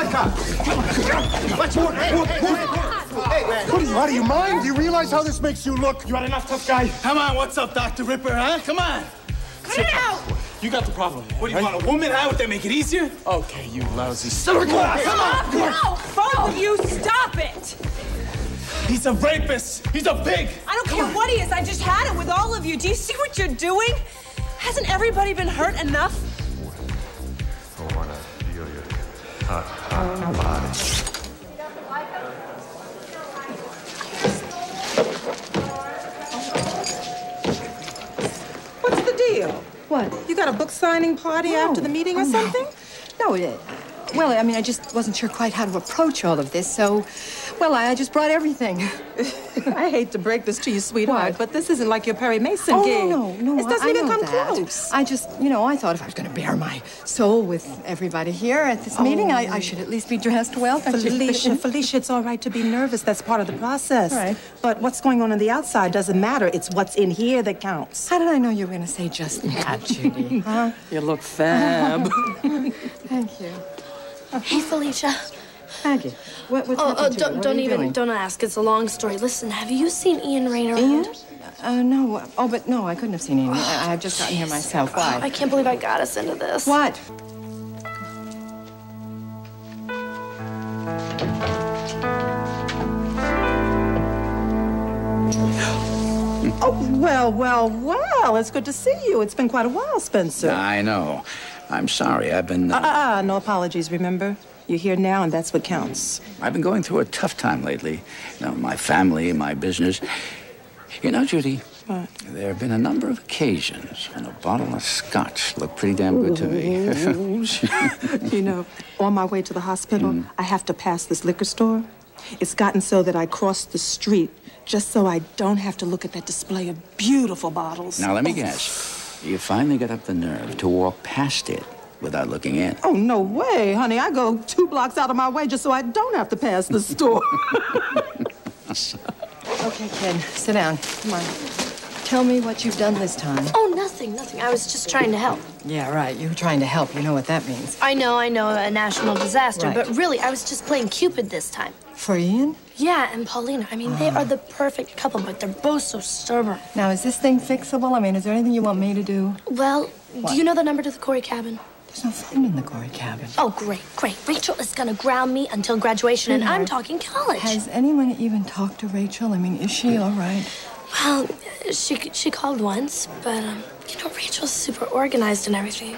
vodka! Let's work! Hey, man. What are you, out of your mind? Do you realize how this makes you look? You had enough, tough guy? Come on, what's up, Dr. Ripper, huh? Come on. Cut it out! You got the problem. What do you want, a woman, huh? Would that make it easier? Okay, you lousy son of a Come on! No! Both of you, stop it! He's a rapist. He's a pig. I don't care what he is. I just had it with all of you. Do you see what you're doing? Hasn't everybody been hurt enough? I want to feel your hot body. What's the deal? What? You got a book signing party after the meeting or something? No, well, I mean, I just wasn't sure quite how to approach all of this, so, well, I just brought everything. I hate to break this to you, sweetheart, What? but this isn't like your Perry Mason gig. No. It doesn't I even know come that. close. I just, I thought if I was going to bare my soul with everybody here at this meeting, I should at least be dressed well. Felicia, it's all right to be nervous. That's part of the process. Right. But what's going on the outside doesn't matter. It's what's in here that counts. How did I know you were going to say just that, Judy? Huh? You look fab. Thank you. Hey, Felicia. Maggie, what's happened to you? Don't ask. It's a long story. Listen, have you seen Ian Rain around? No. Oh, but no, I couldn't have seen Ian. I've just gotten here myself. Why? I can't believe I got us into this. What? Oh, well. It's good to see you. It's been quite a while, Spencer. I know. I'm sorry. I've been... No apologies, remember? You're here now, and that's what counts. I've been going through a tough time lately. My family, my business. Judy, What? there have been a number of occasions when a bottle of scotch looked pretty damn good to me. On my way to the hospital, I have to pass this liquor store. It's gotten so that I cross the street just so I don't have to look at that display of beautiful bottles. Now, let me guess. You finally got up the nerve to walk past it without looking in. Oh, no way, honey. I go 2 blocks out of my way just so I don't have to pass the store. Okay, kid, sit down. Come on. Tell me what you've done this time. Oh, nothing. I was just trying to help. Yeah, right. You were trying to help. You know what that means. I know, a national disaster. Right. But really, I was just playing Cupid this time. For Ian? Yeah, and Paulina. I mean, they are the perfect couple, but they're both so stubborn. Now, is this thing fixable? I mean, is there anything you want me to do? Well, do you know the number to the Corey cabin? There's no phone in the Corey cabin. Oh, great. Rachel is gonna ground me until graduation, and I'm talking college. Has anyone even talked to Rachel? I mean, is she all right? Well, she called once, but, Rachel's super organized and everything.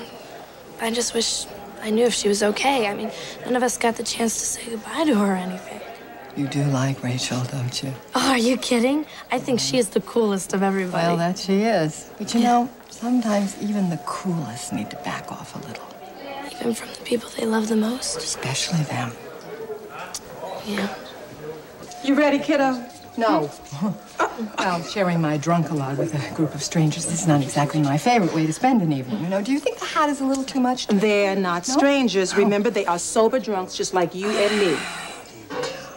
I just wish I knew if she was okay. I mean, none of us got the chance to say goodbye to her or anything. You do like Rachel, don't you? Oh, are you kidding? I think she is the coolest of everybody. Well, that she is. But you know, sometimes even the coolest need to back off a little. Even from the people they love the most. Especially them. Yeah. You ready, kiddo? No. Well, sharing my drunk a lot with a group of strangers is not exactly my favorite way to spend an evening. Do you think the hat is a little too much? They're not strangers. Remember, they are sober drunks just like you and me.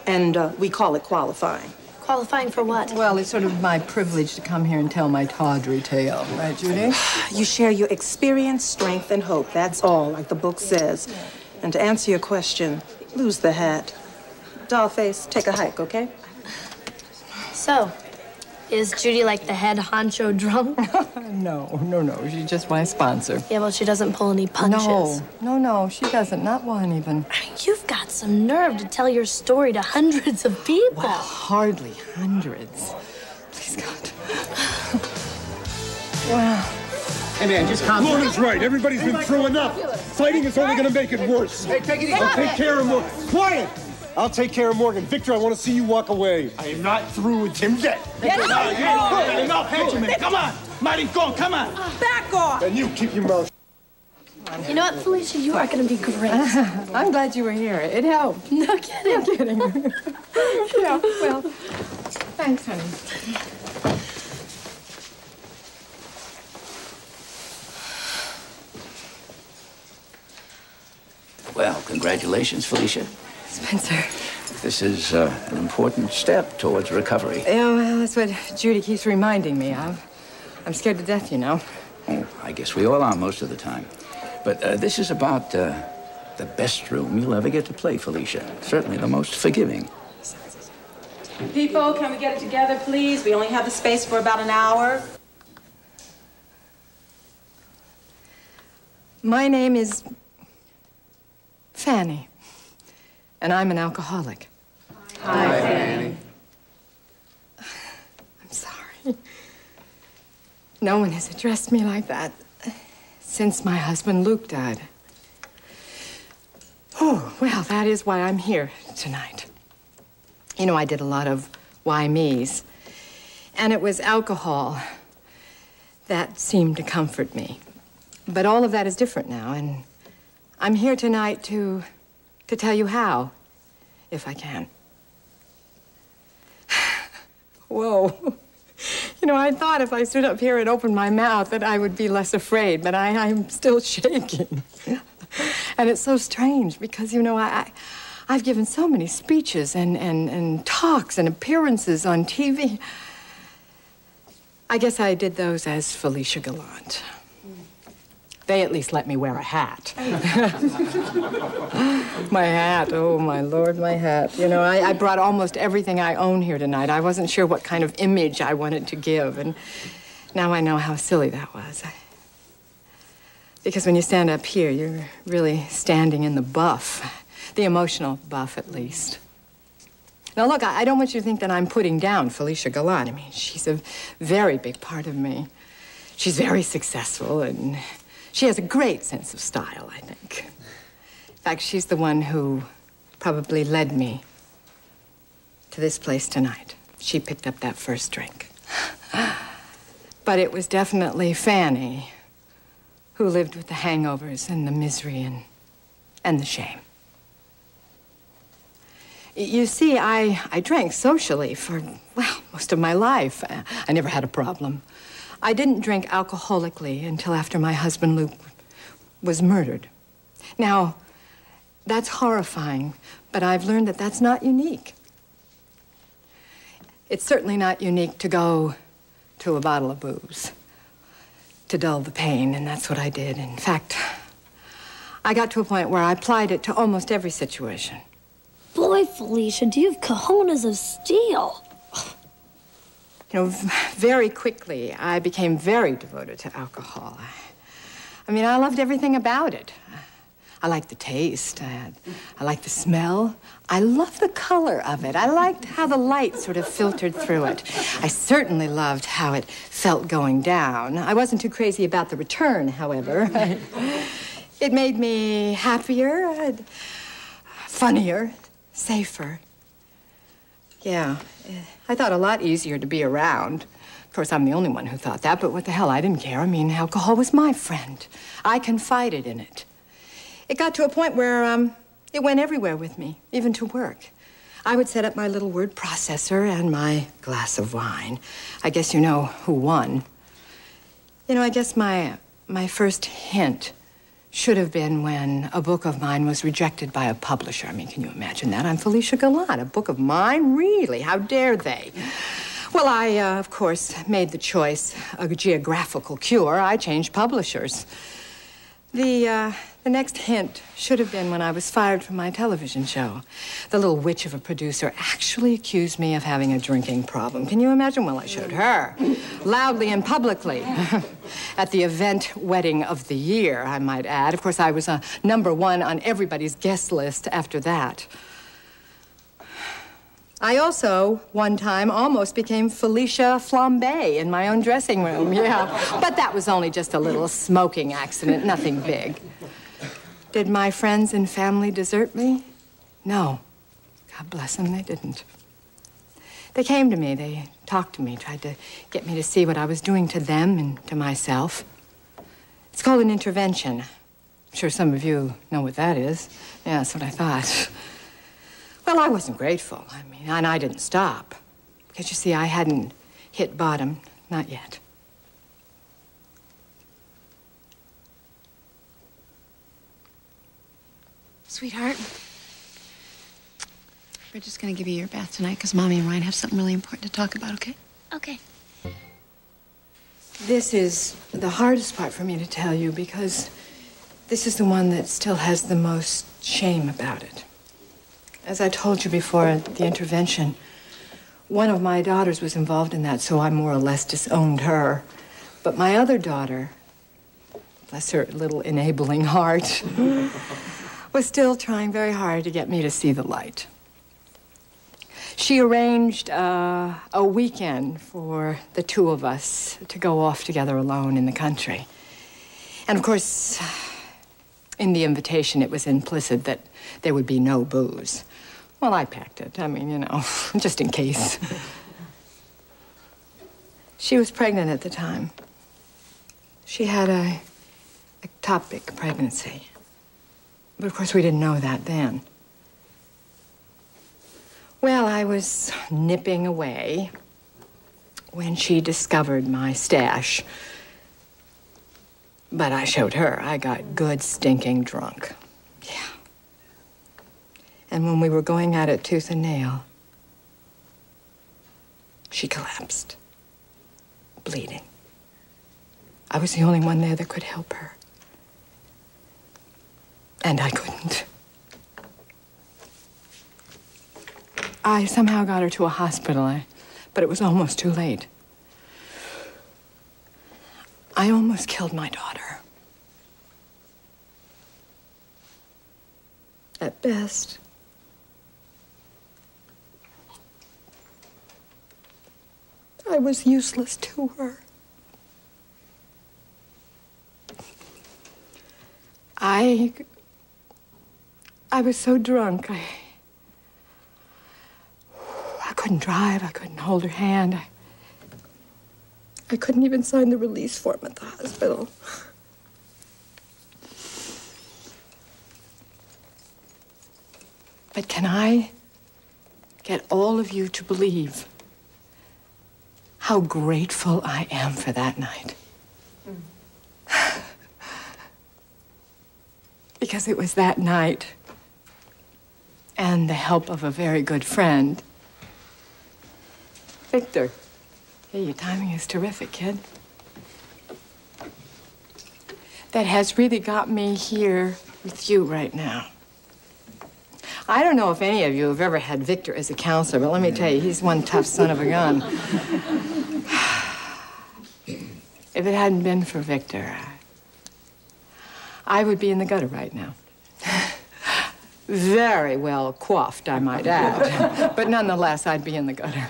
And we call it qualifying. Qualifying for what? Well, it's sort of my privilege to come here and tell my tawdry tale. Right, Judy? You share your experience, strength, and hope. That's all, like the book says. And to answer your question, lose the hat. Dollface, take a hike, okay? So, is Judy like the head honcho drunk? No. She's just my sponsor. Yeah, well, she doesn't pull any punches. No, she doesn't. Not one, even. I mean, you've got some nerve to tell your story to hundreds of people. Well, hardly hundreds. Please, God. Wow. Hey, man, just calm down. Lorna's right. Everybody's been through enough. Fighting is only going to make it worse. Hey, take it easy. I'll take care of Morgan. Quiet! I'll take care of Morgan. Victor, I want to see you walk away. I am not through with him yet. Enough, Benjamin. Come on. Maricon, come on. Back off! And you keep your mouth. You know what, Felicia? You are going to be great. I'm glad you were here. It helped. No kidding. No kidding. Well, thanks, honey. Well, congratulations, Felicia. Spencer. This is an important step towards recovery. Yeah, well, that's what Judy keeps reminding me of. I'm scared to death, Oh, I guess we all are most of the time. But this is about the the best room you'll ever get to play, Felicia. Certainly the most forgiving. People, can we get it together, please? We only have the space for about an hour. My name is Fanny, and I'm an alcoholic. Hi, Fanny. I'm sorry. No one has addressed me like that since my husband Luke died. Oh, well, that is why I'm here tonight. You know, I did a lot of why me's, and it was alcohol that seemed to comfort me. But all of that is different now, and I'm here tonight to tell you how, if I can. Whoa. You know, I thought if I stood up here and opened my mouth that I would be less afraid, but I'm still shaking. And it's so strange because, you know, I've given so many speeches and talks and appearances on TV. I guess I did those as Felicia Gallant. They at least let me wear a hat. My hat, oh my Lord, my hat. You know, I brought almost everything I own here tonight. I wasn't sure what kind of image I wanted to give, and now I know how silly that was. Because when you stand up here, you're really standing in the buff, the emotional buff at least. Now look, I don't want you to think that I'm putting down Felicia Gallant. I mean, she's a very big part of me. She's very successful, and she has a great sense of style, I think. In fact, she's the one who probably led me to this place tonight. She picked up that first drink. But it was definitely Fanny who lived with the hangovers and the misery and the shame. You see, I drank socially for, well, most of my life. I never had a problem. I didn't drink alcoholically until after my husband, Luke, was murdered. Now, that's horrifying, but I've learned that that's not unique. It's certainly not unique to go to a bottle of booze to dull the pain, and that's what I did. In fact, I got to a point where I applied it to almost every situation. Boy, Felicia, do you have cojones of steel? You know, very quickly, I became very devoted to alcohol. I mean, I loved everything about it. I liked the taste. I liked the smell. I loved the color of it. I liked how the light sort of filtered through it. I certainly loved how it felt going down. I wasn't too crazy about the return, however. It made me happier, funnier, safer. Yeah, I thought a lot easier to be around. Of course, I'm the only one who thought that, but what the hell, I didn't care. I mean, alcohol was my friend. I confided in it. It got to a point where it went everywhere with me, even to work. I would set up my little word processor and my glass of wine. I guess you know who won. You know, I guess my first hint should have been when a book of mine was rejected by a publisher. I mean, can you imagine that? I'm Felicia Gallant. A book of mine? Really? How dare they? Well, I, of course, made the choice, a geographical cure. I changed publishers. The next hint should have been when I was fired from my television show. The little witch of a producer actually accused me of having a drinking problem. Can you imagine? Well, I showed her, loudly and publicly, at the event wedding of the year, I might add. Of course, I was #1 on everybody's guest list after that. I also, one time, almost became Felicia Flambé in my own dressing room, yeah. But that was only just a little smoking accident, nothing big. Did my friends and family desert me? No. God bless them, they didn't. They came to me, they talked to me, tried to get me to see what I was doing to them and to myself. It's called an intervention. I'm sure some of you know what that is. Yeah, that's what I thought. Well, I wasn't grateful. I mean, and I didn't stop. Because, you see, I hadn't hit bottom. Not yet. Sweetheart, we're just going to give you your bath tonight because Mommy and Ryan have something really important to talk about, okay? Okay. This is the hardest part for me to tell you because This is the one that still has the most shame about it. As I told you before at the intervention, one of my daughters was involved in that, so I more or less disowned her. But my other daughter, bless her little enabling heart, was still trying very hard to get me to see the light. She arranged a weekend for the two of us to go off together alone in the country. And of course, in the invitation, it was implicit that there would be no booze. Well, I packed it. I mean, you know, just in case. She was pregnant at the time. She had a ectopic pregnancy. But of course, we didn't know that then. Well, I was nipping away when she discovered my stash. But I showed her. I got good stinking drunk. Yeah. And when we were going at it tooth and nail, she collapsed, bleeding. I was the only one there that could help her. And I couldn't. I somehow got her to a hospital, but it was almost too late. I almost killed my daughter. At best. I was useless to her. I was so drunk. I couldn't drive. I couldn't hold her hand. I couldn't even sign the release form at the hospital. But can I get all of you to believe how grateful I am for that night? Because it was that night and the help of a very good friend, Victor. Hey, your timing is terrific, kid. That has really got me here with you right now. I don't know if any of you have ever had Victor as a counselor, but let me tell you, he's one tough son of a gun. If it hadn't been for Victor, I would be in the gutter right now. Very well coiffed, I might add. But nonetheless, I'd be in the gutter.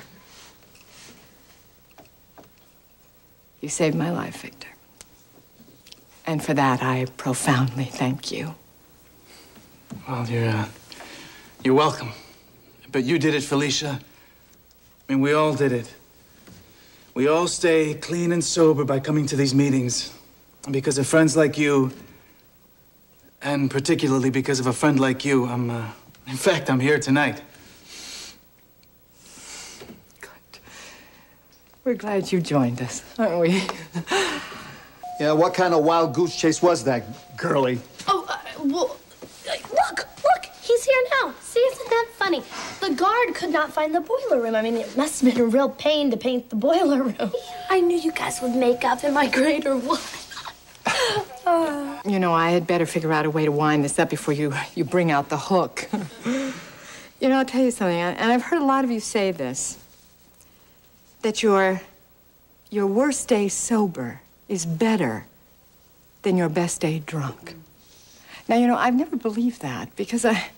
You saved my life, Victor. And for that, I profoundly thank you. Well, you're welcome. But you did it, Felicia. I mean, we all did it. We all stay clean and sober by coming to these meetings. And because of friends like you, and particularly because of a friend like you, in fact, I'm here tonight. We're glad you joined us, aren't we? Yeah, what kind of wild goose chase was that, girlie? Oh, well, look, he's here now. See, isn't that funny? The guard could not find the boiler room. I mean, it must have been a real pain to paint the boiler room. Yeah, I knew you guys would make up in my grade or what. You know, I had better figure out a way to wind this up before you bring out the hook. You know, I'll tell you something, and I've heard a lot of you say this, that your worst day sober is better than your best day drunk. Now, you know, I've never believed that because I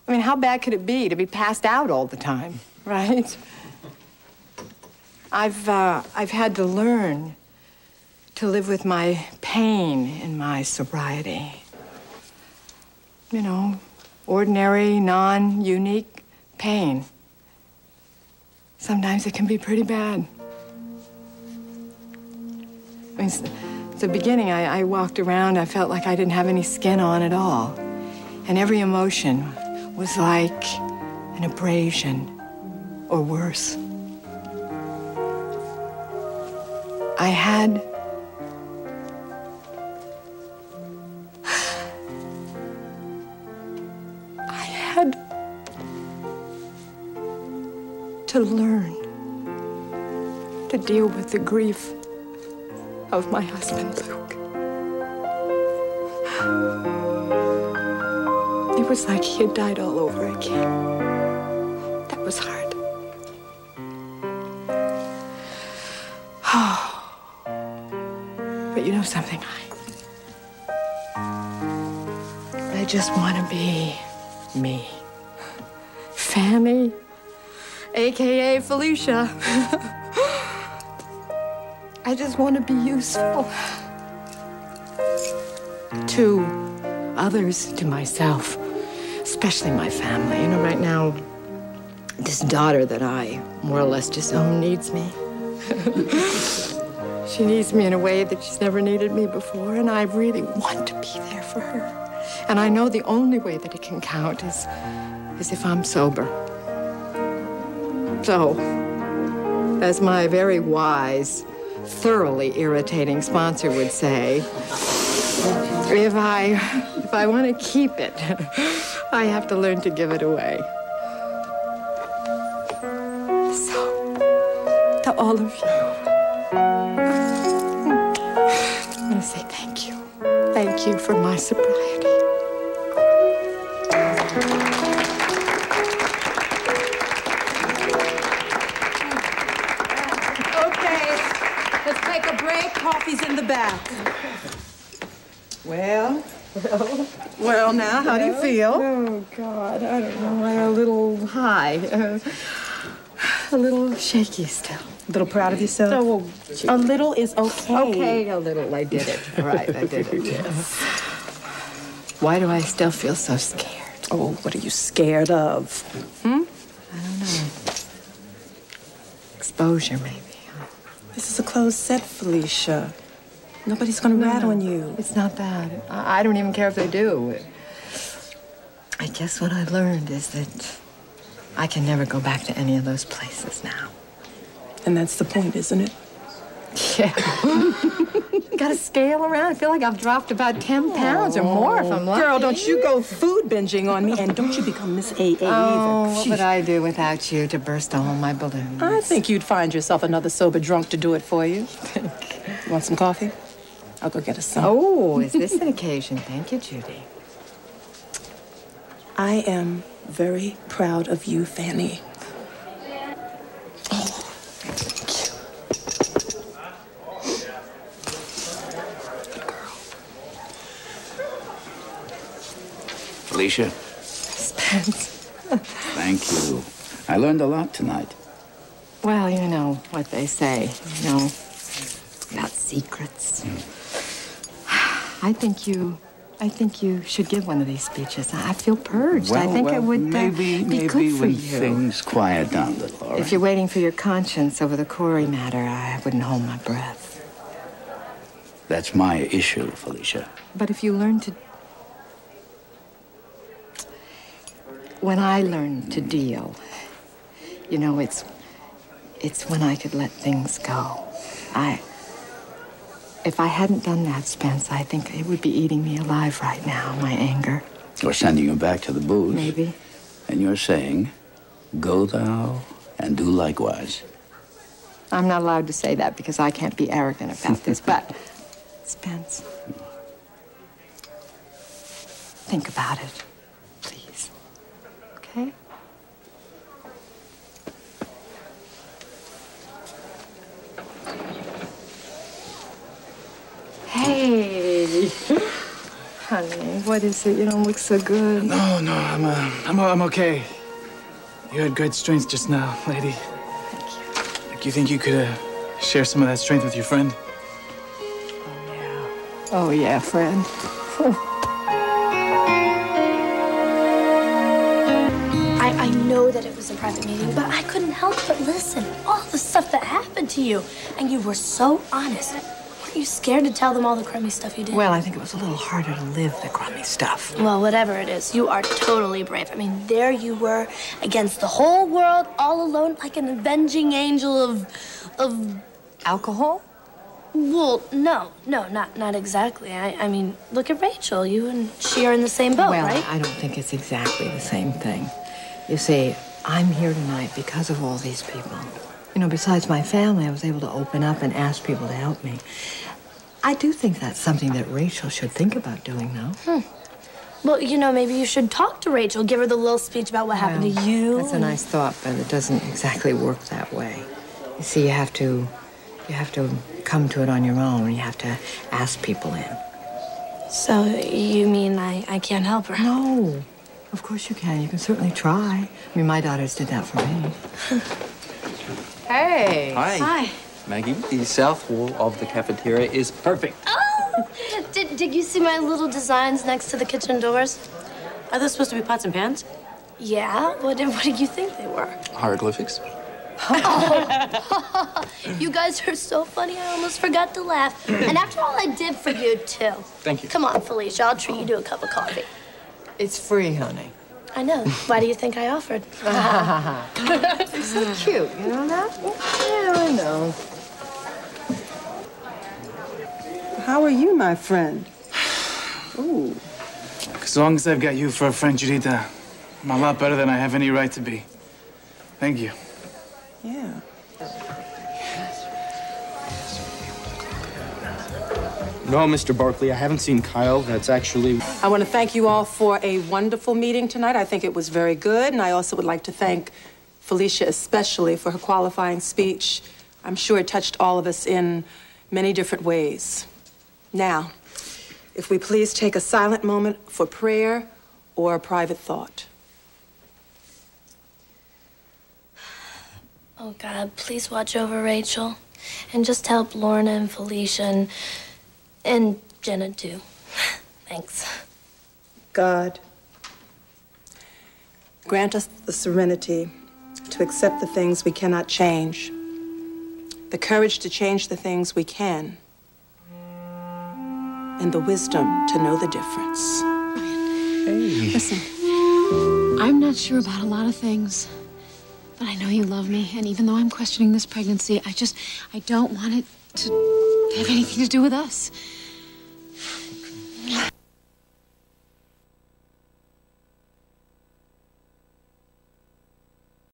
mean, how bad could it be to be passed out all the time, right? I've had to learn to live with my pain in my sobriety. You know, ordinary, non-unique pain. Sometimes it can be pretty bad. I mean, at the beginning, I walked around, I felt like I didn't have any skin on at all. And every emotion was like an abrasion, or worse. I had to learn to deal with the grief of my husband, Luke. It was like he had died all over again. That was hard. Oh. But you know something? I just want to be me. Fanny, a.k.a. Felicia. I just want to be useful. To others, to myself, especially my family. You know, right now, this daughter that I more or less disown needs me. She needs me in a way that she's never needed me before, and I really want to be there for her. And I know the only way that it can count is if I'm sober. So, as my very wise, thoroughly irritating sponsor would say, if I want to keep it, I have to learn to give it away. So, to all of you, I want to say thank you. Thank you for my sobriety. Okay, let's take a break. Coffee's in the back. Well, now, how do you feel? Oh, God, I don't know. I'm a little high. A little shaky still. A little proud of yourself? Oh, a little is okay. Okay, a little. I did it. All right, I did it. Yes. Why do I still feel so scared? Oh, what are you scared of? I don't know. Exposure, maybe. This is a closed set, Felicia. Nobody's gonna rat on you. It's not that. I don't even care if they do. I guess what I've learned is that I can never go back to any of those places now. And that's the point, isn't it? Yeah. Got to scale around. I feel like I've dropped about 10 pounds or more if I'm lucky. Girl, don't you go food binging on me, and don't you become Miss AA either. What would I do without you to burst all my balloons? I think you'd find yourself another sober drunk to do it for you. You want some coffee? I'll go get us some. Oh, is this an occasion? Thank you, Judy. I am very proud of you, Fanny. Oh, thank you. Good girl. Felicia. Spence. Thank you. I learned a lot tonight. Well, you know what they say, you know, about secrets. I think you should give one of these speeches. I feel purged. I think it would maybe be good for when you. things quiet down a little, all right? If you're waiting for your conscience over the Corey matter, I wouldn't hold my breath. That's my issue, Felicia. But if you learn to... When I learned to deal, you know, it's when I could let things go. If I hadn't done that, Spence, I think it would be eating me alive right now, my anger. Or sending you back to the booze. Maybe. And you're saying, go thou and do likewise. I'm not allowed to say that because I can't be arrogant about this, but, Spence, think about it, please. Okay? Hey, honey, what is it? You don't look so good. No, I'm okay. You had great strength just now, lady. Thank you. Like, you think you could share some of that strength with your friend? Oh, yeah, friend. I know that it was a private meeting, but I couldn't help but listen. All the stuff that happened to you. And you were so honest. Weren't you scared to tell them all the crummy stuff you did? Well, I think it was a little harder to live the crummy stuff. Well, whatever it is, you are totally brave. I mean, there you were against the whole world, all alone, like an avenging angel of alcohol? Well, no, not exactly. I mean, look at Rachel. You and she are in the same boat, well, right? I don't think it's exactly the same thing. You see, I'm here tonight because of all these people. You know, besides my family, I was able to open up and ask people to help me. I do think that's something that Rachel should think about doing, though. Well, you know, maybe you should talk to Rachel, give her the little speech about what happened to you. That's a nice thought, but it doesn't exactly work that way. You see, you have to come to it on your own. You have to ask people in. So you mean I can't help her? No, of course you can. You can certainly try. I mean, my daughters did that for me. Hey. Hi. Hi. Maggie, the south wall of the cafeteria is perfect. Oh! Did you see my little designs next to the kitchen doors? Are those supposed to be pots and pans? Yeah? What do you think they were? Hieroglyphics. Oh. You guys are so funny, I almost forgot to laugh. And after all I did for you, too. Thank you. Come on, Felicia, I'll treat you to a cup of coffee. It's free, honey. I know. Why do you think I offered? It's so cute, you know that? Yeah, I know. How are you, my friend? Ooh. As long as I've got you for a friend, Judita, I'm a lot better than I have any right to be. Thank you. Yeah. No, Mr. Barkley, I haven't seen Kyle. That's actually... I want to thank you all for a wonderful meeting tonight. I think it was very good, and I also would like to thank Felicia especially for her qualifying speech. I'm sure it touched all of us in many different ways. Now, if we please take a silent moment for prayer or a private thought. Oh, God, please watch over Rachel. And just help Lorna and Felicia and Jenna, too. Thanks. God, grant us the serenity to accept the things we cannot change, the courage to change the things we can, and the wisdom to know the difference. Hey. Listen, I'm not sure about a lot of things, but I know you love me, and even though I'm questioning this pregnancy, I don't want it to have anything to do with us.